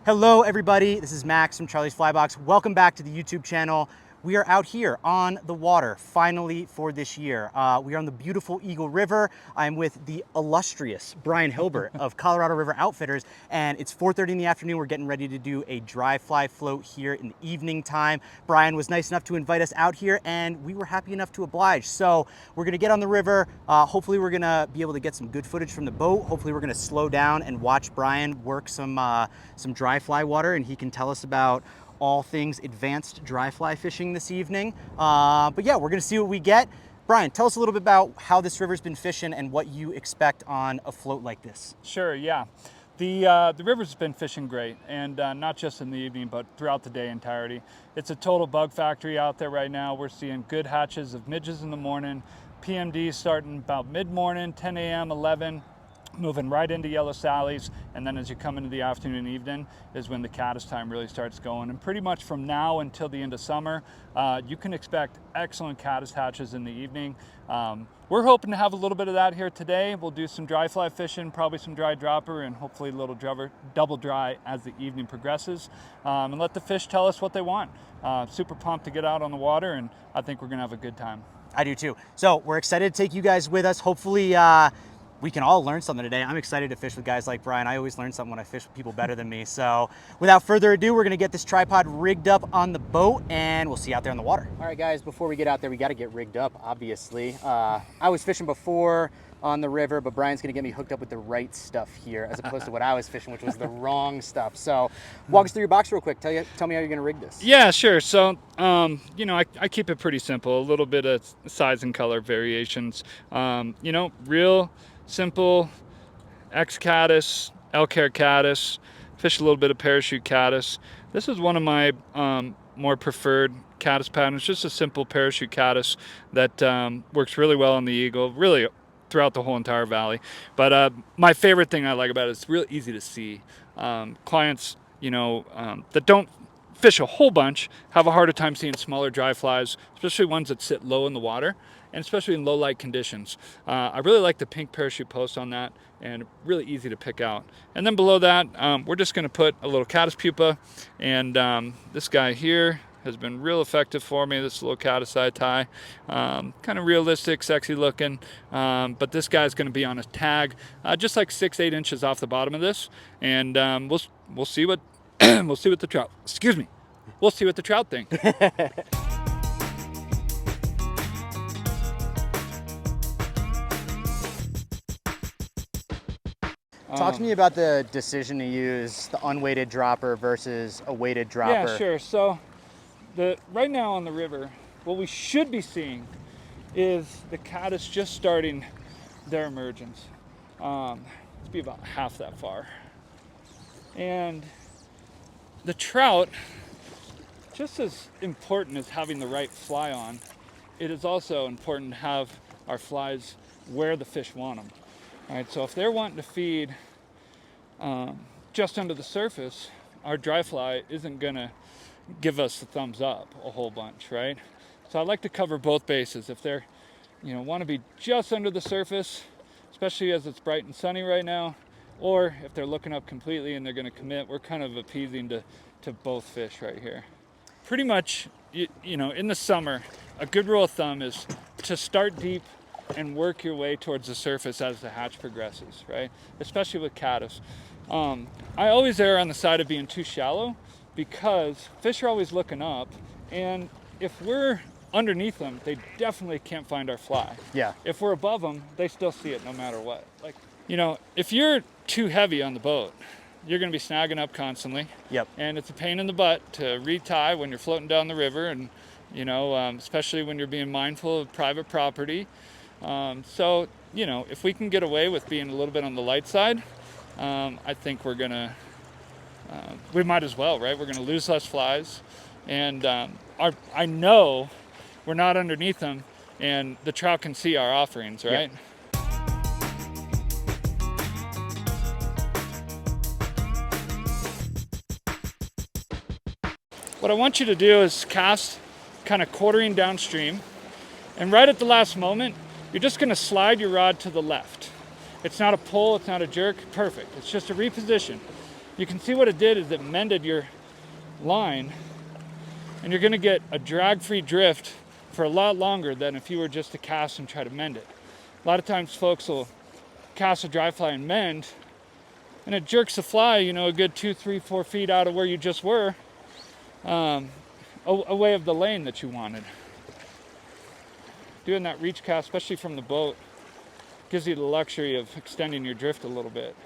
Hello everybody, this is Max from Charlie's Flybox. Welcome back to the YouTube channel. We are out here on the water, finally for this year. We are on the beautiful Eagle River. I'm with the illustrious Brian Hilbert of Colorado River Outfitters, and it's 4:30 in the afternoon. We're getting ready to do a dry fly float here in the evening time. Brian was nice enough to invite us out here, and we were happy enough to oblige. So we're gonna get on the river. Hopefully we're gonna be able to get some good footage from the boat. Hopefully we're gonna slow down and watch Brian work some dry fly water, and he can tell us about all things advanced dry fly fishing this evening. But yeah, we're gonna see what we get. Brian, tell us a little bit about how this river's been fishing and what you expect on a float like this. Sure, yeah. The river's been fishing great, and not just in the evening, but throughout the day entirety. It's a total bug factory out there right now. We're seeing good hatches of midges in the morning, PMD starting about mid-morning, 10 a.m., 11, moving right into yellow sallies, and then as you come into the afternoon and evening is when the caddis time really starts going. And pretty much from now until the end of summer, you can expect excellent caddis hatches in the evening. We're hoping to have a little bit of that here today. We'll do some dry fly fishing, probably some dry dropper, and hopefully a little double dry as the evening progresses, and let the fish tell us what they want. Super pumped to get out on the water, and I think we're gonna have a good time. I do too. So we're excited to take you guys with us. Hopefully we can all learn something today. I'm excited to fish with guys like Brian. I always learn something when I fish with people better than me. So without further ado, we're gonna get this tripod rigged up on the boat, and we'll see you out there in the water. All right guys, before we get out there, we gotta get rigged up, obviously. I was fishing before on the river, but Brian's gonna get me hooked up with the right stuff here as opposed to what I was fishing, which was the wrong stuff. So walk us through your box real quick. Tell me how you're gonna rig this. Yeah, sure. So, I keep it pretty simple, a little bit of size and color variations. Real simple X Caddis, L-Care Caddis, fish a little bit of parachute Caddis. This is one of my more preferred Caddis patterns, just a simple parachute Caddis that works really well on the Eagle, really throughout the whole entire valley. But my favorite thing I like about it is it's real easy to see. Clients, that don't fish a whole bunch have a harder time seeing smaller dry flies, especially ones that sit low in the water, and especially in low light conditions. I really like the pink parachute post on that, and really easy to pick out. And then below that, we're just gonna put a little caddis pupa, and this guy here has been real effective for me, this little caddis eye tie. Kind of realistic, sexy looking, but this guy's gonna be on a tag, just like 6-8 inches off the bottom of this, and we'll see what we'll see what the trout, we'll see what the trout think. Talk to me about the decision to use the unweighted dropper versus a weighted dropper. Yeah, sure. So right now on the river, what we should be seeing is the caddis just starting their emergence. Let's be about half that far. And the trout, just as important as having the right fly on, it is also important to have our flies where the fish want them. All right, so if they're wanting to feed just under the surface, our dry fly isn't gonna give us the thumbs up a whole bunch, right? So I like to cover both bases. If they're, want to be just under the surface, especially as it's bright and sunny right now, or if they're looking up completely and they're gonna commit, we're kind of appeasing to both fish right here. Pretty much, in the summer, a good rule of thumb is to start deep and work your way towards the surface as the hatch progresses, right? Especially with caddis. I always err on the side of being too shallow because fish are always looking up, and if we're underneath them, they definitely can't find our fly. Yeah. If we're above them, they still see it no matter what. Like, if you're too heavy on the boat, you're gonna be snagging up constantly. Yep. And it's a pain in the butt to retie when you're floating down the river, and especially when you're being mindful of private property. So, if we can get away with being a little bit on the light side, I think we're gonna, we might as well, right? We're gonna lose less flies, and I know we're not underneath them, and the trout can see our offerings, right? Yep. What I want you to do is cast kind of quartering downstream, and right at the last moment, you're just gonna slide your rod to the left. It's not a pull, it's not a jerk, perfect. It's just a reposition. you can see what it did is it mended your line, and you're going to get a drag-free drift for a lot longer than if you were just to cast and try to mend it. A lot of times folks will cast a dry fly and mend, and it jerks the fly, you know, a good 2, 3, 4 feet out of where you just were, away of the lane that you wanted. Doing that reach cast, especially from the boat, gives you the luxury of extending your drift a little bit.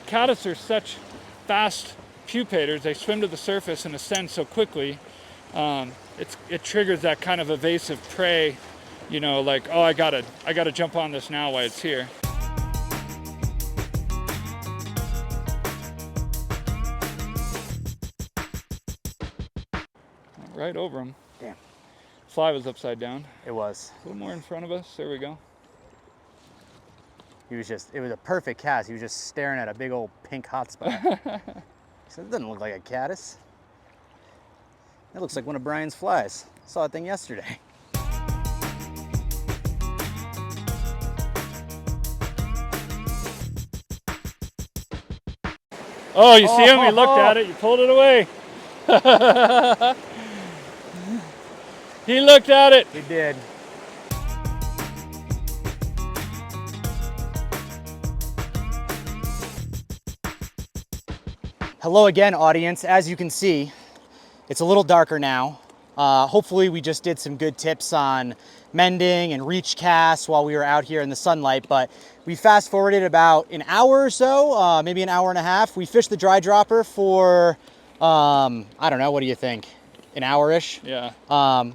Caddis are such fast pupators, they swim to the surface and ascend so quickly. It triggers that kind of evasive prey, you know, like, oh, I gotta jump on this now while it's here. Right over him. Damn. Fly was upside down. It was. A little more in front of us. There we go. He was just, it was a perfect cast. He was just staring at a big old pink hot spot. So it doesn't look like a caddis. It looks like one of Brian's flies. I saw that thing yesterday. Oh, you see him? You looked at it. You pulled it away. He looked at it. He did. Hello again, audience. As you can see, it's a little darker now. Hopefully we just did some good tips on mending and reach casts while we were out here in the sunlight, but we fast forwarded about an hour or so, maybe an hour and a half. We fished the dry dropper for, I don't know, what do you think? An hour-ish? Yeah.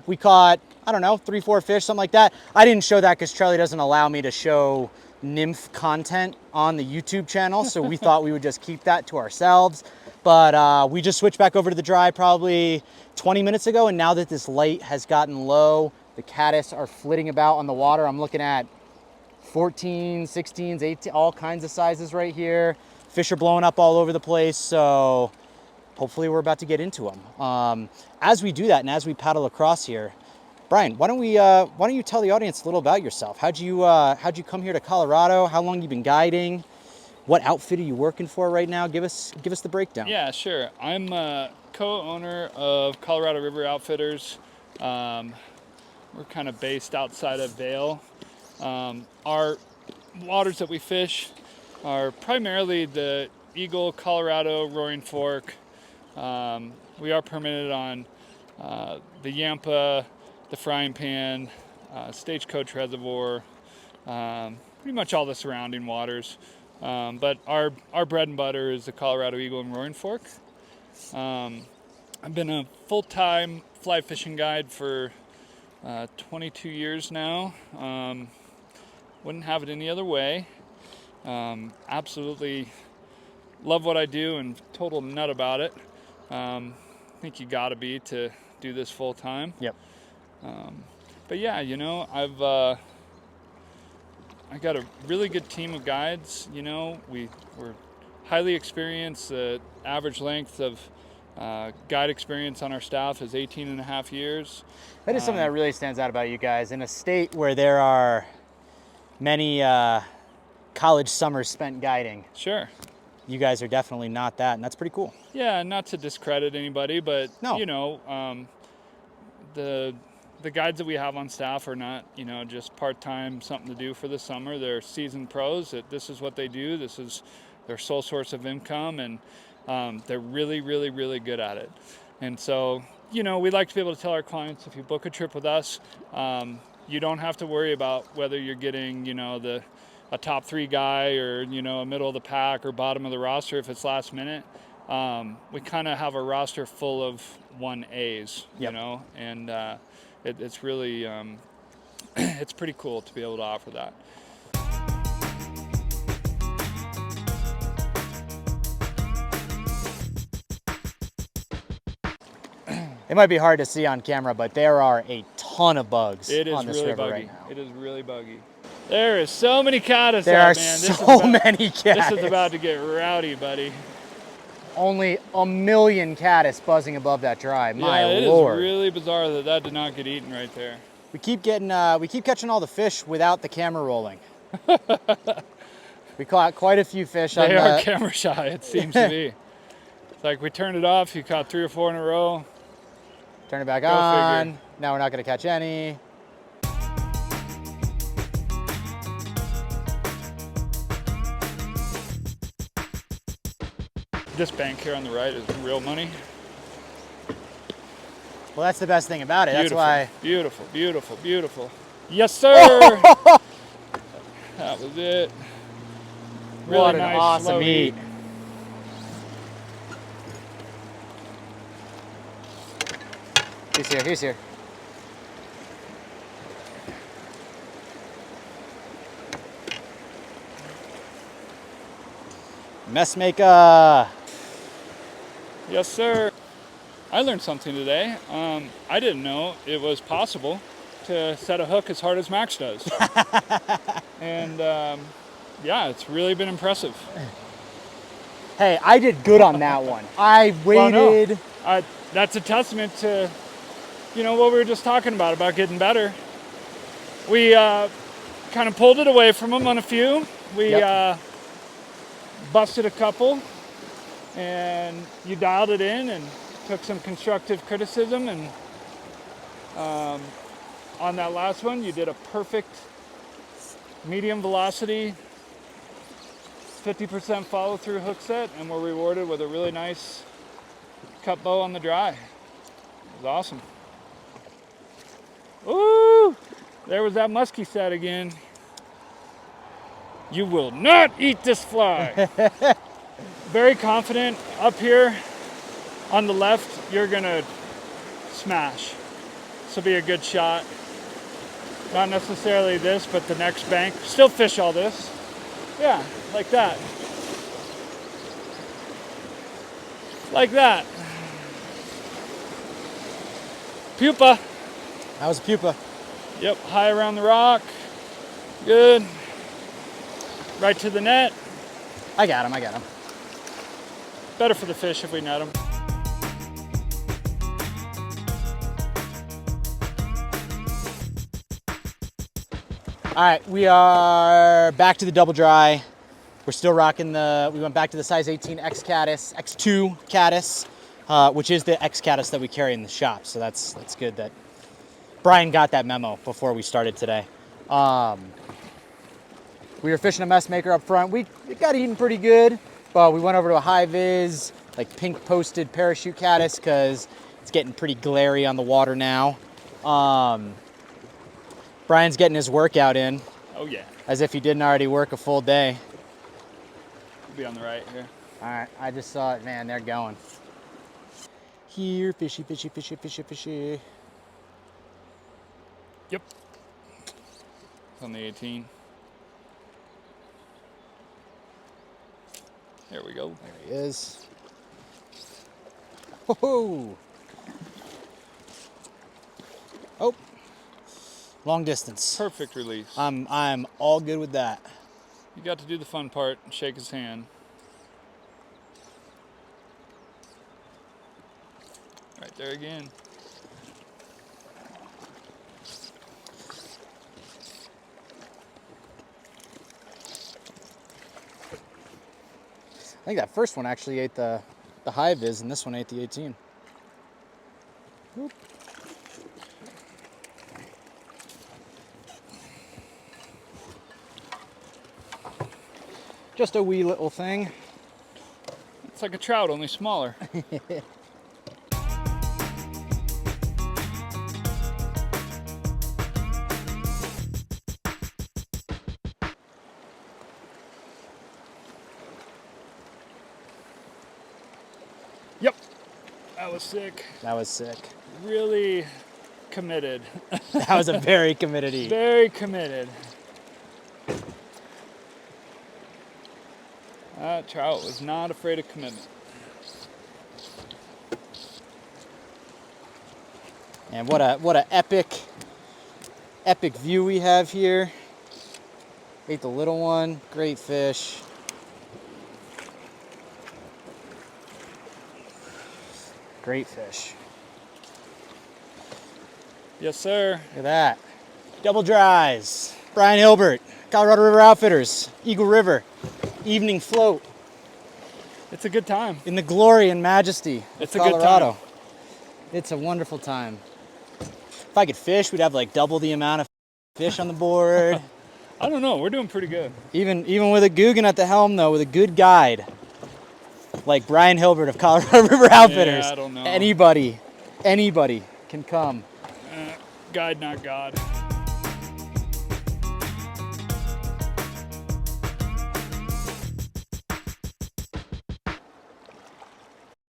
We caught, I don't know, 3, 4 fish, something like that. I didn't show that because Charlie doesn't allow me to show nymph content on the YouTube channel, so we thought we would just keep that to ourselves. But we just switched back over to the dry probably 20 minutes ago, and now that this light has gotten low, the caddis are flitting about on the water. I'm looking at 14, 16s, 18, all kinds of sizes right here. Fish are blowing up all over the place, so hopefully we're about to get into them. As we do that and as we paddle across here, Brian, why don't you tell the audience a little about yourself? How'd you come here to Colorado? How long you been guiding? What outfit are you working for right now? Give us the breakdown. Yeah, sure. I'm a co-owner of Colorado River Outfitters. We're kind of based outside of Vail. Our waters that we fish are primarily the Eagle, Colorado, Roaring Fork. We are permitted on the Yampa, the Frying Pan, Stagecoach Reservoir, pretty much all the surrounding waters. But our bread and butter is the Colorado Eagle and Roaring Fork. I've been a full-time fly fishing guide for 22 years now. Wouldn't have it any other way. Absolutely love what I do and total nut about it. I think you gotta be to do this full-time. Yep. But yeah, you know, I got a really good team of guides. You know, we're highly experienced. The average length of guide experience on our staff is 18 and a half years. That is something that really stands out about you guys. In a state where there are many college summers spent guiding. Sure. You guys are definitely not that, and that's pretty cool. Yeah, not to discredit anybody, but no. You know, the guides that we have on staff are not, you know, just part-time, something to do for the summer. They're seasoned pros. This is what they do. This is their sole source of income, and they're really, really, really good at it. And so, you know, we like to be able to tell our clients, if you book a trip with us, you don't have to worry about whether you're getting, you know, a top 3 guy or, you know, a middle of the pack or bottom of the roster if it's last minute. We kind of have a roster full of 1As, you know, and it's really, it's pretty cool to be able to offer that. It might be hard to see on camera, but there are a ton of bugs on this really river buggy. right now. It is really buggy. There is so many caddis There out, are man. so many caddis. This is about to get rowdy, buddy. Only a million caddis buzzing above that dry. My Lord. Lord. It is really bizarre that did not get eaten right there. We keep catching all the fish without the camera rolling. We caught quite a few fish. They are camera shy, it seems to be. It's like we turned it off, you caught 3 or 4 in a row. Turn it back Go on. figure. Now we're not going to catch any. This bank here on the right is real money. Well, that's the best thing about it. Beautiful, That's why. beautiful, beautiful, beautiful. Yes, sir. That was it. Really What an nice, awesome slow eat. He's here, he's here. Mess maker. Yes, sir. I learned something today. I didn't know it was possible to set a hook as hard as Max does. And yeah, it's really been impressive. Hey, I did good on that one. I waited. Well, no, that's a testament to, you know, what we were just talking about getting better. We kind of pulled it away from him on a few. We busted a couple, and you dialed it in and took some constructive criticism. And on that last one, you did a perfect medium velocity, 50% follow through hook set, and were rewarded with a really nice cut bow on the dry. It was awesome. Ooh, there was that musky set again. You will not eat this fly. Very confident up here on the left, you're gonna smash. This will be a good shot. Not necessarily this, but the next bank. Still fish all this. Yeah, like that. Like that. Pupa. That was a pupa. Yep, high around the rock. Good. Right to the net. I got him, I got him. Better for the fish if we net them. All right, we are back to the double dry. We're still rocking we went back to the size 18 X Caddis, X2 Caddis, which is the X Caddis that we carry in the shop. So that's good that Brian got that memo before we started today. We were fishing a mess maker up front. We got eaten pretty good, but we went over to a high vis, like pink posted parachute caddis, because it's getting pretty glary on the water now. Brian's getting his workout in. Oh yeah. As if he didn't already work a full day. We'll be on the right here. All right, I just saw it, man, they're going. Here, fishy, fishy, fishy, fishy, fishy. Yep. On the 18. There we go. There he is. Ho-ho! Oh, long distance. Perfect release. I'm all good with that. You got to do the fun part and shake his hand. Right there again. I think that first one actually ate the high vis, and this one ate the 18. Whoop. Just a wee little thing. It's like a trout, only smaller. Yep, that was sick. That was sick. Really committed. That was a very committed eat. Very committed. That trout was not afraid of commitment. And what a epic view we have here. Ate the little one, great fish. Great fish. Yes, sir. Look at that. Double Dries. Brian Hilbert, Colorado River Outfitters, Eagle River, evening float It's a good time. in the glory and majesty of It's a good Colorado. time. It's a wonderful time. If I could fish, we'd have like double the amount of fish on the board. I don't know. We're doing pretty good. Even with a Guggen at the helm, though, with a good guide, like Brian Hilbert of Colorado River Outfitters, Yeah, I don't know. anybody can come. Guide, not God.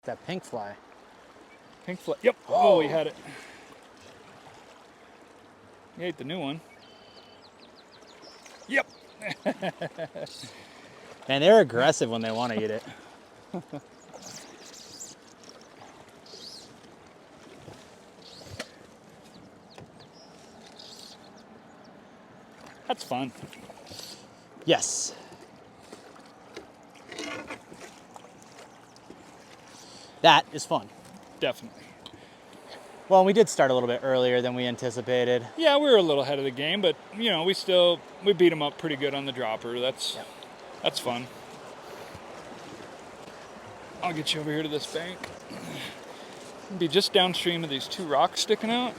That pink fly. Pink fly. Yep. Oh, we had it. You ate the new one. Yep. And they're aggressive when they want to eat it. That's fun. Yes. That is fun. Definitely. Well, we did start a little bit earlier than we anticipated. Yeah, we were a little ahead of the game, but you know, we beat them up pretty good on the dropper. That's fun. I'll get you over here to this bank. Be just downstream of these two rocks sticking out.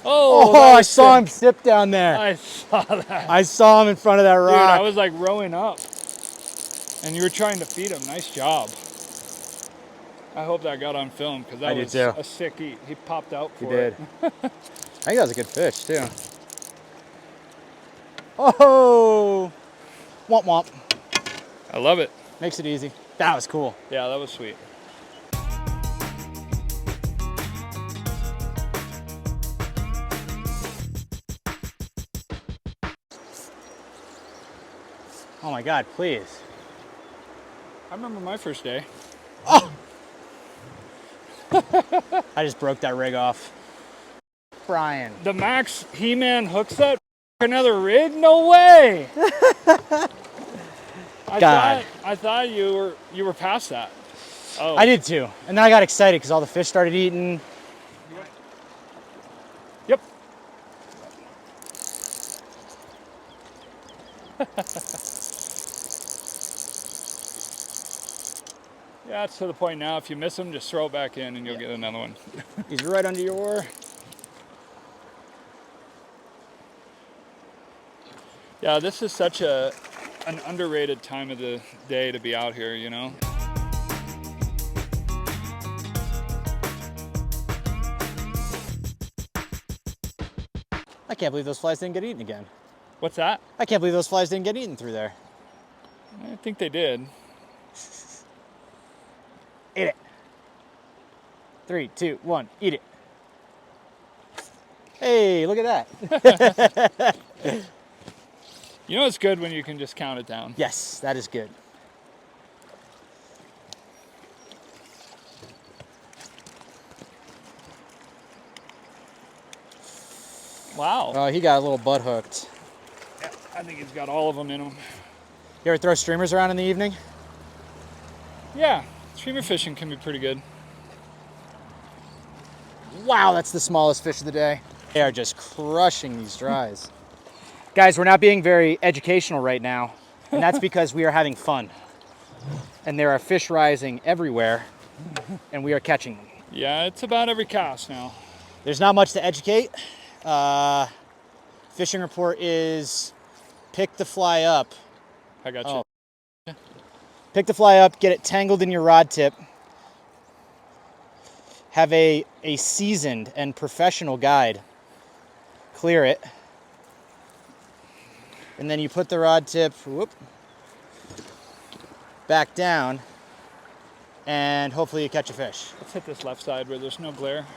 Oh, that I was saw him sick. sip down there. I saw that. I saw him in front of that Dude, rock. I was like rowing up, and you were trying to feed him. Nice job. I hope that got on film because that I did was too. a sick eat. He popped out for He did. it. I think that was a good fish too. Oh, womp womp. I love it. Makes it easy. That was cool. Yeah, that was sweet. Oh my God, please. I remember my first day. Oh! I just broke that rig off. Brian. The Max He-Man hook set. Another rig? No way. God. I thought you were past that. Oh. I did too. And then I got excited because all the fish started eating. Yep. Yeah, it's to the point now. If you miss them, just throw it back in and you'll get another one. He's right under your oar. Yeah, this is such an underrated time of the day to be out here, you know? I can't believe those flies didn't get eaten again. What's that? I can't believe those flies didn't get eaten through there. I think they did. Eat it. 3, 2, 1, eat it. Hey, look at that. You know it's good when you can just count it down. Yes, that is good. Wow. Oh, he got a little butt hooked. Yeah, I think he's got all of them in him. You ever throw streamers around in the evening? Yeah, streamer fishing can be pretty good. Wow, that's the smallest fish of the day. They are just crushing these dries. Guys, we're not being very educational right now, and that's because we are having fun. And there are fish rising everywhere, and we are catching them. Yeah, it's about every cast now. There's not much to educate. Fishing report is pick the fly up. I got you. Oh. Pick the fly up, get it tangled in your rod tip. Have a seasoned and professional guide clear it. And then you put the rod tip back down, and hopefully you catch a fish. Let's hit this left side where there's no glare.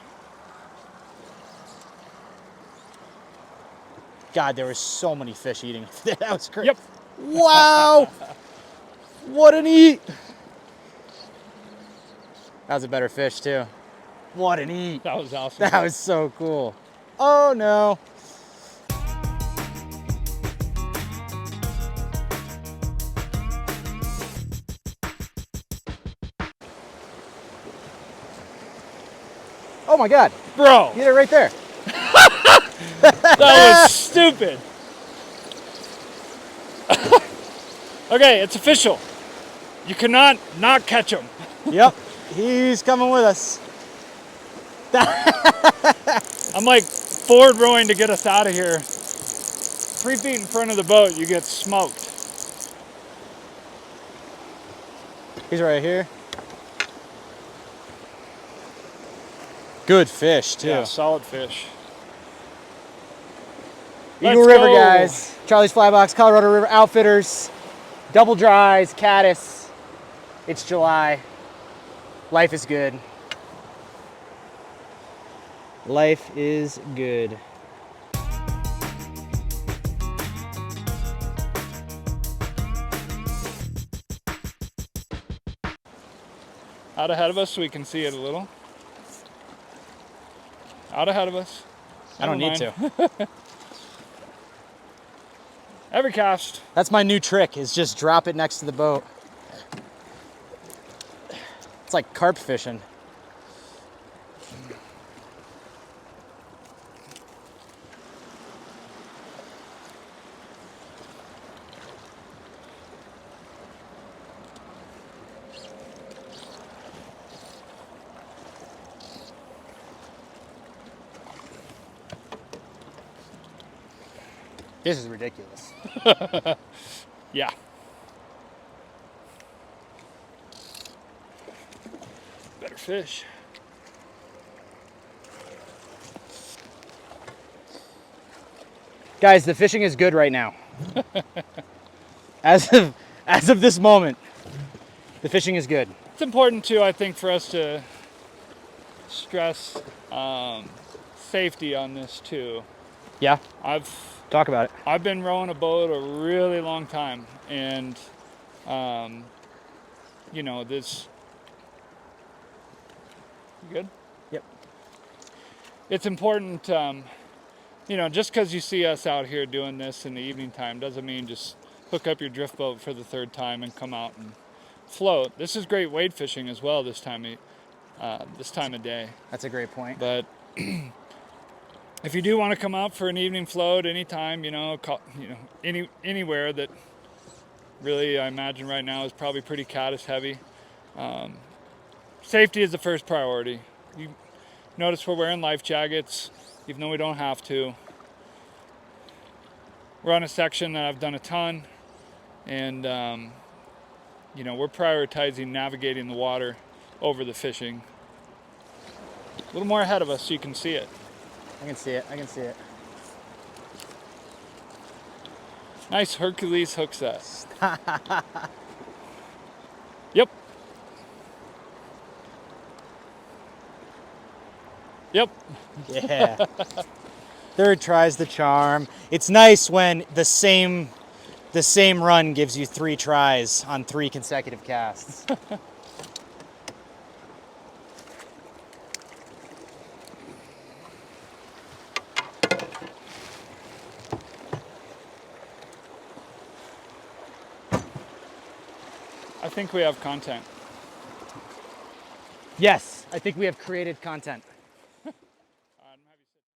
God, there were so many fish eating. That was great. Yep. Wow! What an eat! That was a better fish too. What an eat! That was awesome. That was so cool. Oh no! Oh my God! Bro! Get it right there. That was stupid. Okay, it's official. You cannot not catch him. Yep, he's coming with us. I'm like forward rowing to get us out of here. 3 feet in front of the boat, you get smoked. He's right here. Good fish too. Yeah, solid fish. Eagle Let's River, go. guys. Charlie's Fly Box, Colorado River Outfitters. Double Dries, Caddis. It's July. Life is good. Life is good. Out ahead of us so we can see it a little. Out ahead of us. I don't need to. Every cast. That's my new trick, is just drop it next to the boat. It's like carp fishing. This is ridiculous. Yeah. Better fish. Guys, the fishing is good right now. As of this moment, the fishing is good. It's important too, I think, for us to stress safety on this too. Yeah, I've talk about it. been rowing a boat a really long time, and you know, this. You good? Yep. It's important, you know, just because you see us out here doing this in the evening time doesn't mean just hook up your drift boat for the 3rd time and come out and float. This is great wade fishing as well this time of day. That's a great point. But if you do want to come out for an evening float anytime, anywhere that really I imagine right now is probably pretty caddis heavy. Safety is the first priority. You notice we're wearing life jackets, even though we don't have to. We're on a section that I've done a ton, and we're prioritizing navigating the water over the fishing. A little more ahead of us so you can see it. I can see it. I can see it. Nice Hercules hook set. Yep. Yep. Yeah. 3rd tries the charm. It's nice when the same run gives you 3 tries on 3 consecutive casts. I think we have content. Yes, I think we have created content.